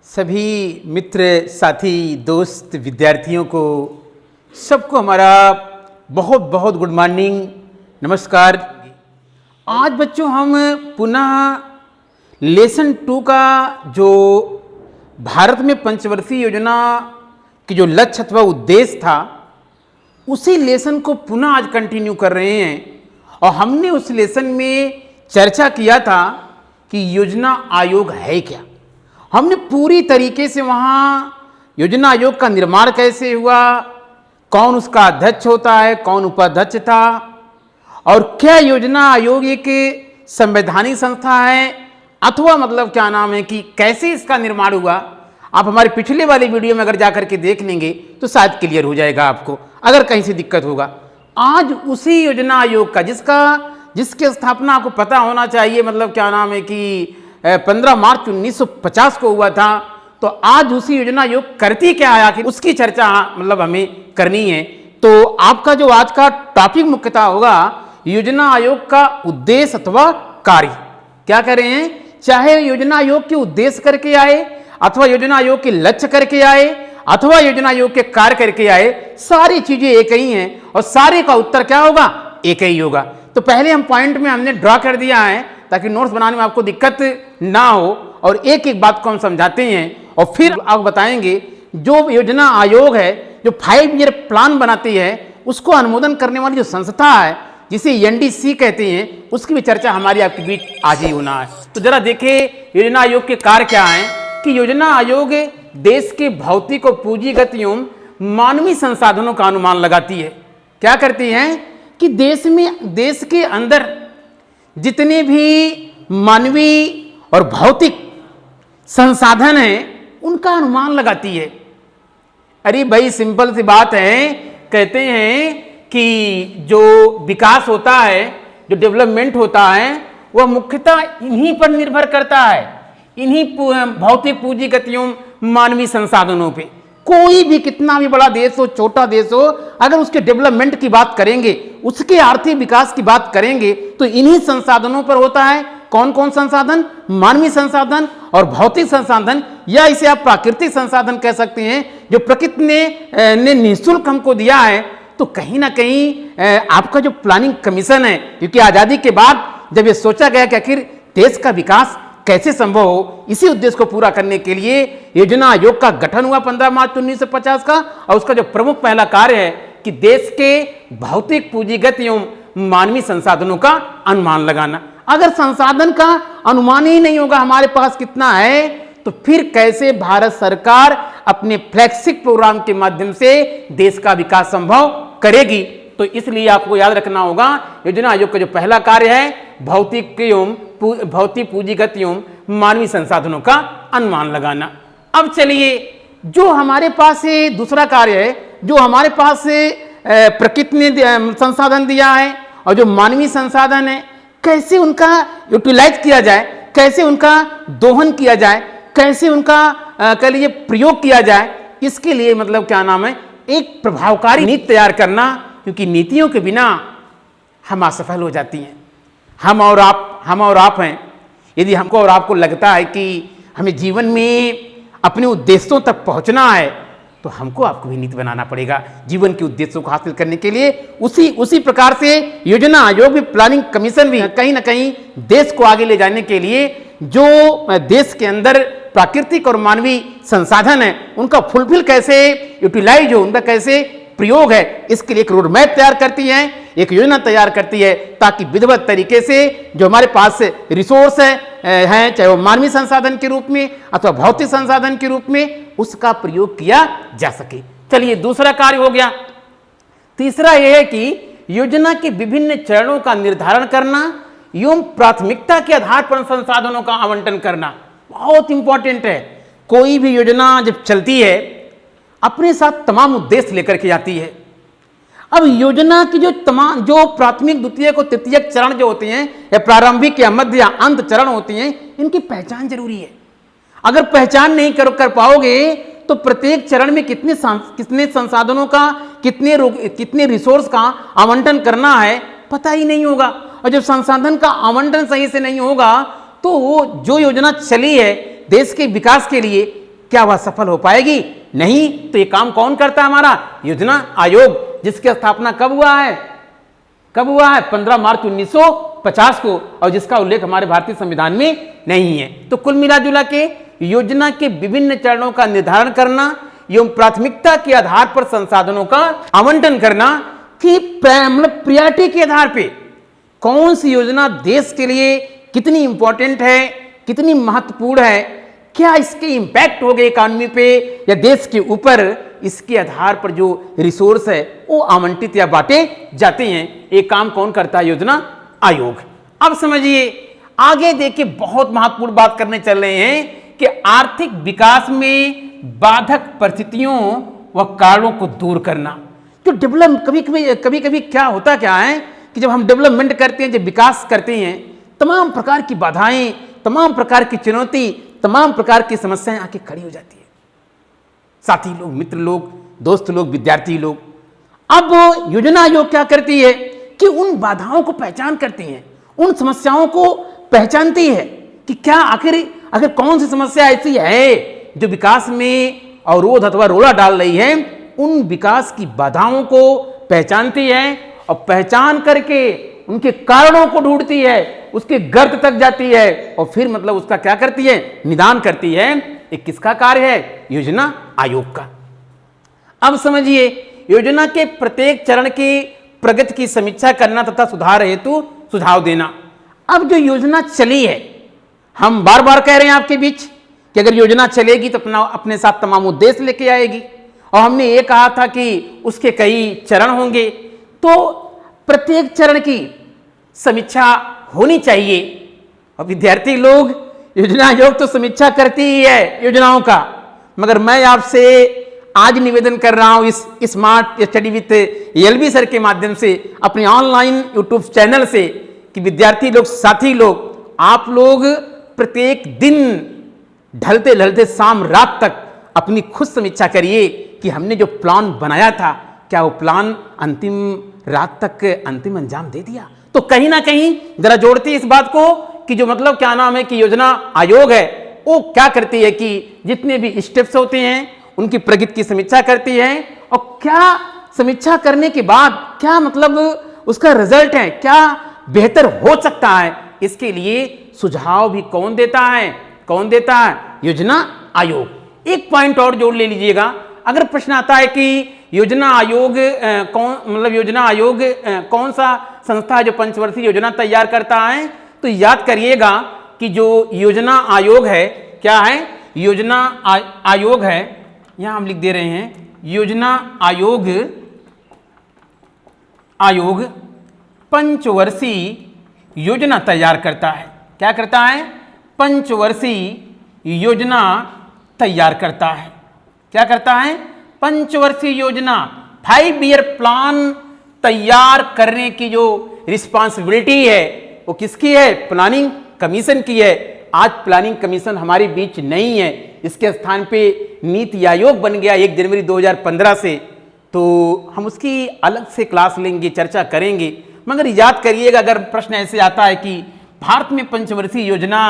सभी मित्र, साथी, दोस्त, विद्यार्थियों को सबको हमारा बहुत बहुत गुड मॉर्निंग, नमस्कार। आज बच्चों हम पुनः लेसन 2 का जो भारत में पंचवर्षीय योजना की जो लक्ष्य अथवा उद्देश्य था उसी लेसन को पुनः आज कंटिन्यू कर रहे हैं। और हमने उस लेसन में चर्चा किया था कि योजना आयोग है क्या। हमने पूरी तरीके से वहाँ योजना आयोग का निर्माण कैसे हुआ, कौन उसका अध्यक्ष होता है, कौन उपाध्यक्ष था, और क्या योजना आयोग एक संवैधानिक संस्था है अथवा मतलब क्या नाम है कि कैसे इसका निर्माण हुआ। आप हमारे पिछले वाले वीडियो में अगर जाकर के देख लेंगे तो शायद क्लियर हो जाएगा आपको, अगर कहीं से दिक्कत होगा। आज उसी योजना आयोग का जिसकी स्थापना आपको पता होना चाहिए, मतलब क्या नाम है कि 15 मार्च 1950 को हुआ था। तो आज उसी योजना आयोग करती क्या है आखिर, उसकी चर्चा मतलब हमें करनी है। तो आपका जो आज का टॉपिक मुख्यतः होगा योजना आयोग का उद्देश्य अथवा कार्य। क्या कर रहे हैं, चाहे योजना आयोग के उद्देश्य करके आए अथवा योजना आयोग के लक्ष्य करके आए अथवा योजना आयोग के कार्य करके आए, सारी चीजें एक ही हैं और सारे का उत्तर क्या होगा, एक ही होगा। तो पहले हम पॉइंट में हमने ड्रॉ कर दिया है ताकि नोट्स बनाने में आपको दिक्कत ना हो, और एक एक बात को हम समझाते हैं और फिर आप बताएंगे जो योजना आयोग है जो 5 ईयर प्लान बनाती है उसको अनुमोदन करने वाली जो संस्था है जिसे एनडीसी कहते हैं, उसकी भी चर्चा हमारी आपके बीच आज ही होना है। तो जरा देखिए योजना आयोग के कार्य क्या हैं कि योजना आयोग देश के भौतिक और पूंजीगत एवं मानवीय संसाधनों का अनुमान लगाती है। क्या करती है कि देश के अंदर जितने भी मानवीय और भौतिक संसाधन हैं उनका अनुमान लगाती है। अरे भाई सिंपल सी बात है, कहते हैं कि जो विकास होता है, जो डेवलपमेंट होता है, वह मुख्यतः इन्हीं पर निर्भर करता है, इन्हीं भौतिक पूंजीगत एवं मानवीय संसाधनों पे। कोई भी कितना भी बड़ा देश हो, छोटा देश हो, अगर उसके डेवलपमेंट की बात करेंगे, उसके आर्थिक विकास की बात करेंगे तो इन्हीं संसाधनों पर होता है। कौन कौन संसाधन, मानवीय संसाधन और भौतिक संसाधन, या इसे आप प्राकृतिक संसाधन कह सकते हैं, जो प्रकृति ने निःशुल्क हमको दिया है। तो कहीं ना कहीं आपका जो प्लानिंग कमीशन है, क्योंकि आज़ादी के बाद जब ये सोचा गया कि आखिर देश का विकास कैसे संभव हो, इसी उद्देश्य को पूरा करने के लिए योजना आयोग का गठन हुआ 15 मार्च 1950 का। और उसका जो प्रमुख पहला कार्य है कि देश के भौतिक पूंजीगत एवं मानवीय संसाधनों का अनुमान लगाना। अगर संसाधन का अनुमान ही नहीं होगा हमारे पास कितना है, तो फिर कैसे भारत सरकार अपने फ्लैगशिप प्रोग्राम के माध्यम से देश का विकास संभव करेगी। तो इसलिए आपको याद रखना होगा योजना आयोग का जो पहला कार्य है भौतिक पूंजीगत एवं मानवीय संसाधनों का अनुमान लगाना। अब चलिए जो हमारे पास दूसरा कार्य है, जो हमारे पास प्रकृति ने संसाधन दिया है और जो मानवीय संसाधन है, कैसे उनका यूटिलाइज किया जाए, कैसे उनका दोहन किया जाए, कैसे उनका कह लीजिए प्रयोग किया जाए। इसके लिए मतलब क्या नाम है, एक प्रभावकारी नीति तैयार करना, क्योंकि नीतियों के बिना हम असफल हो जाती हैं। हम और आप हैं। यदि हमको और आपको लगता है कि हमें जीवन में अपने उद्देश्यों तक पहुंचना है, तो हमको आपको भी नीति बनाना पड़ेगा जीवन के उद्देश्यों को हासिल करने के लिए। उसी प्रकार से योजना आयोग भी, प्लानिंग कमीशन भी कहीं ना कहीं देश को आगे ले जाने के लिए जो देश के अंदर प्राकृतिक और मानवीय संसाधन है उनका फुलफिल कैसे यूटिलाइज हो, उनका कैसे प्रयोग है, इसके लिए एक रोड मैप तैयार करती है, एक योजना तैयार करती है, ताकि विधिवत तरीके से जो हमारे पास रिसोर्स है चाहे वो मानवीय संसाधन के रूप में अथवा भौतिक संसाधन के रूप में, उसका प्रयोग किया जा सके। चलिए दूसरा कार्य हो गया। तीसरा यह है कि योजना के विभिन्न चरणों का निर्धारण करना एवं प्राथमिकता के आधार पर संसाधनों का आवंटन करना बहुत इंपॉर्टेंट है। कोई भी योजना जब चलती है अपने साथ तमाम उद्देश्य लेकर के आती है। अब योजना की जो प्राथमिक, द्वितीयक और तृतीयक चरण जो होते हैं, या प्रारंभिक या मध्य या अंत चरण होते हैं, इनकी पहचान जरूरी है। अगर पहचान नहीं कर पाओगे तो प्रत्येक चरण में कितने संसाधनों का, कितने रिसोर्स का आवंटन करना है पता ही नहीं होगा। और जब संसाधन का आवंटन सही से नहीं होगा तो जो योजना चली है देश के विकास के लिए, क्या वह सफल हो पाएगी? नहीं। तो ये काम कौन करता है? हमारा योजना आयोग, जिसकी स्थापना कब हुआ है? कब हुआ है? 15 मार्च 1950 को, और जिसका उल्लेख हमारे भारतीय संविधान में नहीं है। तो कुल मिला जुला के योजना के विभिन्न चरणों का निर्धारण करना एवं प्राथमिकता के आधार पर संसाधनों का आवंटन करना कि मतलब प्रायोरिटी के आधार पे कौन सी योजना देश के लिए कितनी इंपॉर्टेंट है, कितनी महत्वपूर्ण है, क्या इसके इंपैक्ट हो गए इकॉनमी पे या देश के ऊपर, इसके आधार पर जो रिसोर्स है वो आवंटित या बांटे जाते हैं। एक काम कौन करता है? योजना आयोग। अब समझिए, आगे देखिए, बहुत महत्वपूर्ण बात करने चल रहे हैं कि आर्थिक विकास में बाधक परिस्थितियों व कारणों को दूर करना। तो डेवलप कभी कभी क्या होता क्या है कि जब हम डेवलपमेंट करते हैं, जब विकास करते हैं, तमाम प्रकार की बाधाएं, तमाम प्रकार की चुनौती, तमाम प्रकार की समस्याएं आके खड़ी हो जाती है। साथी लोग, मित्र लोग, दोस्त लोग, विद्यार्थी लोग। अब योजना आयोग क्या करती है कि उन बाधाओं को पहचान करती है, उन समस्याओं को पहचानती है कि क्या आखिर अगर कौन सी समस्या ऐसी है जो विकास में अवरोध अथवा रोड़ा डाल रही है, उन विकास की बाधाओं को पहचानती है और पहचान करके उनके कारणों को ढूंढती है, उसके गर्त तक जाती है और फिर मतलब उसका क्या करती है? निदान करती है। एक किसका कार्य है? योजना आयोग का। अब समझिए, योजना के प्रत्येक चरण की प्रगति की समीक्षा करना तथा सुधार हेतु सुझाव देना। अब जो योजना चली है, हम बार बार कह रहे हैं आपके बीच कि अगर योजना चलेगी तो अपने साथ तमाम उद्देश्य लेके आएगी, और हमने ये कहा था कि उसके कई चरण होंगे, तो प्रत्येक चरण की समीक्षा होनी चाहिए। और विद्यार्थी लोग, योजना आयोग तो समीक्षा करती ही है योजनाओं का, मगर मैं आपसे आज निवेदन कर रहा हूं इस smart study with LB sir के माध्यम से, अपने ऑनलाइन यूट्यूब चैनल से, कि विद्यार्थी लोग, साथी लोग, आप लोग प्रत्येक दिन ढलते ढलते शाम रात तक अपनी खुद समीक्षा करिए कि हमने जो प्लान बनाया था, क्या वो प्लान अंतिम रात तक अंतिम अंजाम दे दिया? तो कहीं ना कहीं जरा जोड़ती इस बात को कि जो मतलब क्या नाम है कि योजना आयोग है वो क्या करती है कि जितने भी स्टेप्स होते हैं उनकी प्रगति की समीक्षा करती है, और क्या समीक्षा करने के बाद क्या मतलब उसका रिजल्ट है, क्या बेहतर हो सकता है, इसके लिए सुझाव भी कौन देता है? कौन देता है? योजना आयोग। एक पॉइंट और जोड़ ले लीजिएगा, अगर प्रश्न आता है कि योजना आयोग योजना आयोग कौन सा संस्था है जो पंचवर्षीय योजना तैयार करता है, तो याद करिएगा कि जो योजना आयोग है, क्या है? योजना आयोग है, यहां हम लिख दे रहे हैं, योजना आयोग पंचवर्षीय योजना तैयार करता है। क्या करता है? पंचवर्षीय योजना तैयार करता है। क्या करता है? पंचवर्षीय योजना, 5 ईयर प्लान तैयार करने की जो रिस्पांसिबिलिटी है वो किसकी है? प्लानिंग कमीशन की है। आज प्लानिंग कमीशन हमारे बीच नहीं है, इसके स्थान पे नीति आयोग बन गया 1 जनवरी 2015 से, तो हम उसकी अलग से क्लास लेंगे, चर्चा करेंगे। मगर याद करिएगा, अगर प्रश्न ऐसे आता है कि भारत में पंचवर्षीय योजना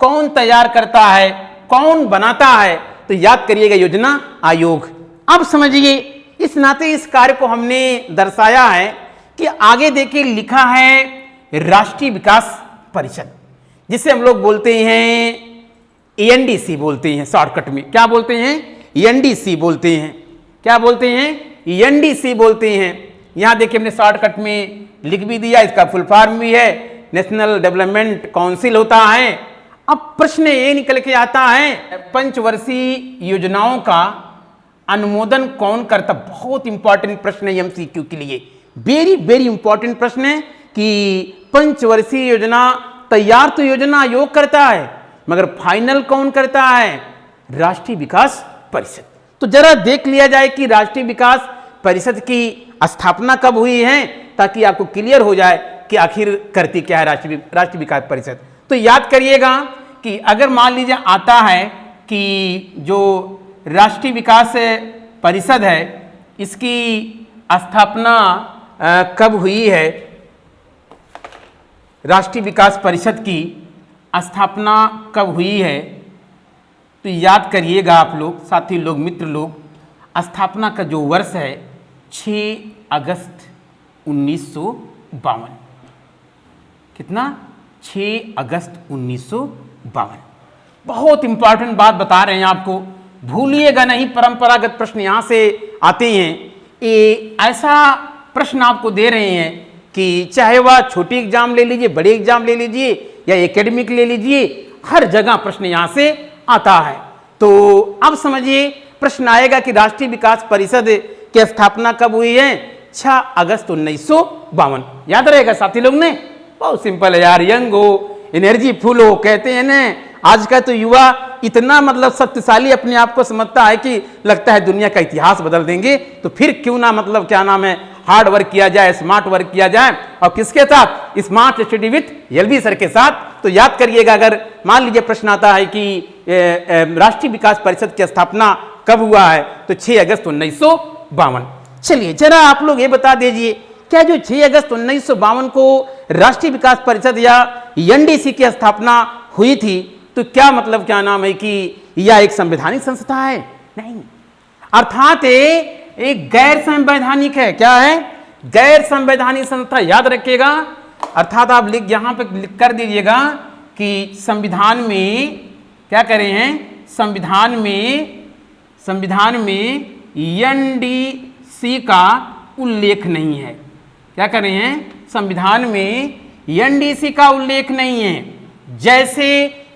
कौन तैयार करता है, कौन बनाता है, तो याद करिएगा योजना आयोग। अब समझिए, इस नाते इस कार्य को हमने दर्शाया है कि आगे देखिए लिखा है राष्ट्रीय विकास परिषद, जिसे हम लोग बोलते हैं एनडीसी बोलते हैं शॉर्टकट में। क्या बोलते हैं? एनडीसी बोलते हैं। क्या बोलते हैं? एनडीसी बोलते हैं। यहां देखिए हमने शॉर्टकट में लिख भी दिया, इसका फुल फॉर्म भी है, नेशनल डेवलपमेंट काउंसिल होता है। अब प्रश्न ये निकल के आता है, पंचवर्षीय योजनाओं का अनुमोदन कौन करता? बहुत इंपॉर्टेंट प्रश्न है एमसीक्यू के लिए, वेरी वेरी इंपॉर्टेंट प्रश्न है कि पंचवर्षीय योजना तैयार तो योजना आयोग करता है, मगर फाइनल कौन करता है? राष्ट्रीय विकास परिषद। तो जरा देख लिया जाए कि राष्ट्रीय विकास परिषद की स्थापना कब हुई है, ताकि आपको क्लियर हो जाए कि आखिर करती क्या है राष्ट्रीय विकास परिषद। तो याद करिएगा कि अगर मान लीजिए आता है कि जो राष्ट्रीय विकास परिषद है इसकी स्थापना कब हुई है, राष्ट्रीय विकास परिषद की स्थापना कब हुई है, तो याद करिएगा आप लोग, साथी लोग, मित्र लोग, स्थापना का जो वर्ष है 6 अगस्त 1952। कितना? 6 अगस्त 1952। बहुत इंपॉर्टेंट बात बता रहे हैं आपको, भूलिएगा नहीं। परंपरागत प्रश्न यहाँ से आते हैं। ये ऐसा प्रश्न आपको दे रहे हैं कि चाहे वह छोटी एग्जाम ले लीजिए, बड़े एग्जाम ले लीजिए या एकेडमिक ले लीजिए, हर जगह प्रश्न यहाँ से आता है। तो अब समझिए, प्रश्न आएगा कि राष्ट्रीय विकास परिषद की स्थापना कब हुई है? 6 अगस्त 1952। याद रहेगा साथी लोग ने? बहुत सिंपल है यार, यंग हो, एनर्जी फुल हो, कहते हैं ना आज का तो युवा इतना मतलब शक्तिशाली अपने आप को समझता है कि लगता है दुनिया का इतिहास बदल देंगे। तो फिर क्यों ना मतलब क्या नाम है, हार्ड वर्क किया जाए, स्मार्ट वर्क किया जाए। और किसके साथ? Smart study with LV sir के साथ। तो याद करिएगा, अगर मान लीजिए प्रश्न आता है कि राष्ट्रीय विकास परिषद की स्थापना कब हुआ है, तो 6 अगस्त 1952। चलिए जरा आप लोग ये बता दीजिए, क्या जो 6 अगस्त 1952 को राष्ट्रीय विकास परिषद या एनडीसी की स्थापना हुई थी, तो क्या मतलब क्या नाम है कि यह एक संवैधानिक संस्था है? नहीं, अर्थात एक गैर संवैधानिक है। क्या है? गैर संवैधानिक संस्था। याद रखिएगा, अर्थात आप लिख यहां पे लिख कर दीजिएगा कि संविधान में क्या करें हैं, संविधान में एनडीसी का उल्लेख नहीं है। क्या करें हैं? संविधान में एनडीसी का उल्लेख नहीं है। जैसे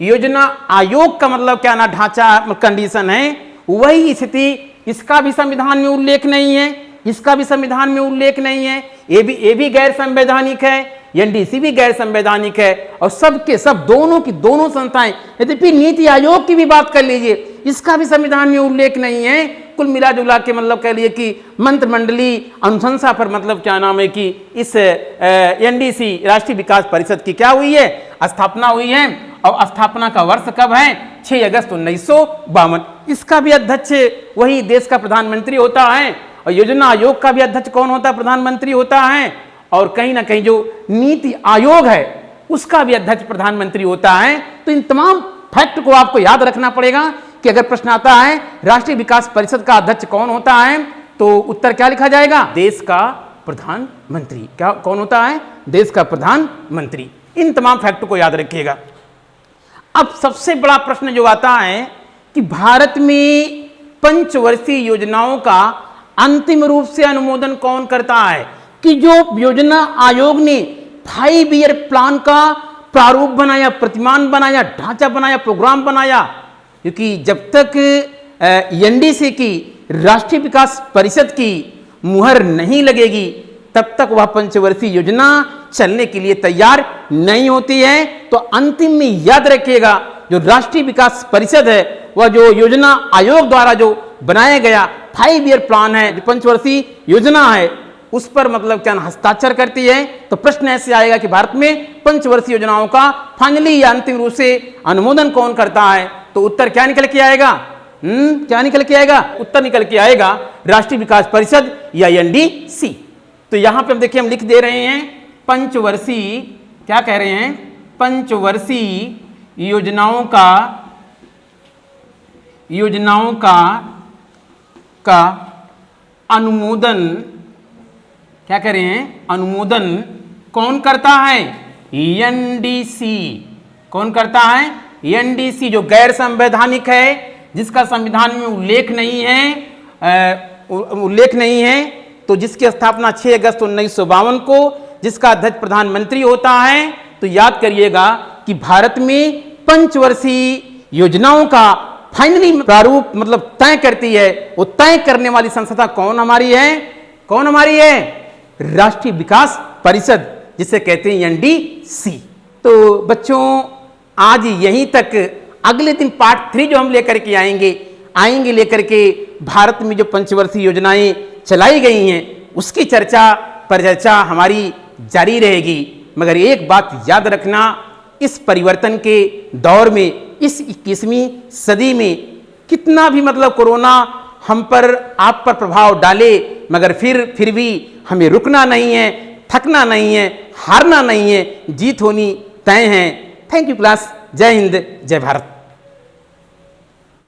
योजना आयोग का मतलब क्या ना ढांचा कंडीशन है, वही स्थिति इसका भी संविधान में उल्लेख नहीं है, इसका भी संविधान में उल्लेख नहीं है। ये भी गैर संवैधानिक है, एनडीसी भी गैर संवैधानिक है। और सबके सब दोनों की दोनों संस्थाएं, यद्यपि नीति आयोग की भी बात कर लीजिए, इसका भी संविधान में उल्लेख नहीं है। कुल मिला जुला के मतलब कह लिए कि मंत्रिमंडलीय अनुशंसा पर मतलब क्या नाम है कि इस एनडीसी राष्ट्रीय विकास परिषद की क्या हुई है? स्थापना हुई है। और स्थापना का वर्ष कब है? 6 अगस्त 1952। इसका भी अध्यक्ष वही देश का प्रधानमंत्री होता है। और योजना आयोग का भी अध्यक्ष कौन होता है? प्रधानमंत्री होता है। और कहीं ना कहीं जो नीति आयोग है उसका भी अध्यक्ष प्रधानमंत्री होता है। तो इन तमाम फैक्ट को आपको याद रखना पड़ेगा कि अगर प्रश्न आता है राष्ट्रीय विकास परिषद का अध्यक्ष कौन होता है, तो उत्तर क्या लिखा जाएगा? देश का प्रधानमंत्री। क्या कौन होता है? देश का प्रधानमंत्री। इन तमाम फैक्ट को याद रखिएगा। अब सबसे बड़ा प्रश्न जो आता है कि भारत में पंचवर्षीय योजनाओं का अंतिम रूप से अनुमोदन कौन करता है? कि जो योजना आयोग ने 5 ईयर प्लान का प्रारूप बनाया, प्रतिमान बनाया, ढांचा बनाया, प्रोग्राम बनाया, क्योंकि जब तक एनडीसी की राष्ट्रीय विकास परिषद की मुहर नहीं लगेगी तब तक वह पंचवर्षीय योजना चलने के लिए तैयार नहीं होती है। तो अंतिम में याद रखिएगा, जो राष्ट्रीय विकास परिषद है वह जो योजना आयोग द्वारा जो बनाया गया 5 ईयर प्लान है, पंचवर्षीय योजना है, उस पर मतलब क्या हस्ताक्षर करती है। तो प्रश्न ऐसे आएगा कि भारत में पंचवर्षीय योजनाओं का फाइनली या अंतिम रूप से अनुमोदन कौन करता है? तो उत्तर क्या निकल के आएगा? क्या निकल के आएगा? उत्तर निकल के आएगा राष्ट्रीय विकास परिषद या एनडीसी। तो यहां पे हम देखिए, हम लिख दे रहे हैं पंचवर्षीय, क्या कह रहे हैं? पंचवर्षीय योजनाओं का अनुमोदन, क्या कह रहे हैं? अनुमोदन कौन करता है? एनडीसी। कौन करता है? एनडीसी, जो गैर संवैधानिक है, जिसका संविधान में उल्लेख नहीं है, तो जिसकी स्थापना 6 अगस्त 1952 को, जिसका अध्यक्ष प्रधानमंत्री होता है। तो याद करिएगा कि भारत में पंचवर्षीय योजनाओं का फाइनली प्रारूप मतलब तय करती है, वो तय करने वाली संस्था कौन हमारी है? कौन हमारी है? राष्ट्रीय विकास परिषद, जिसे कहते हैं एनडीसी। तो बच्चों आज यहीं तक, अगले दिन पार्ट 3 जो हम लेकर के आएंगे लेकर के भारत में जो पंचवर्षीय योजनाएं चलाई गई हैं उसकी चर्चा हमारी जारी रहेगी। मगर एक बात याद रखना, इस परिवर्तन के दौर में, इस 21वीं सदी में कितना भी मतलब कोरोना हम पर, आप पर प्रभाव डाले, मगर फिर भी हमें रुकना नहीं है, थकना नहीं है, हारना नहीं है, जीत होनी तय है। Thank you class. जय हिंद, जय भारत।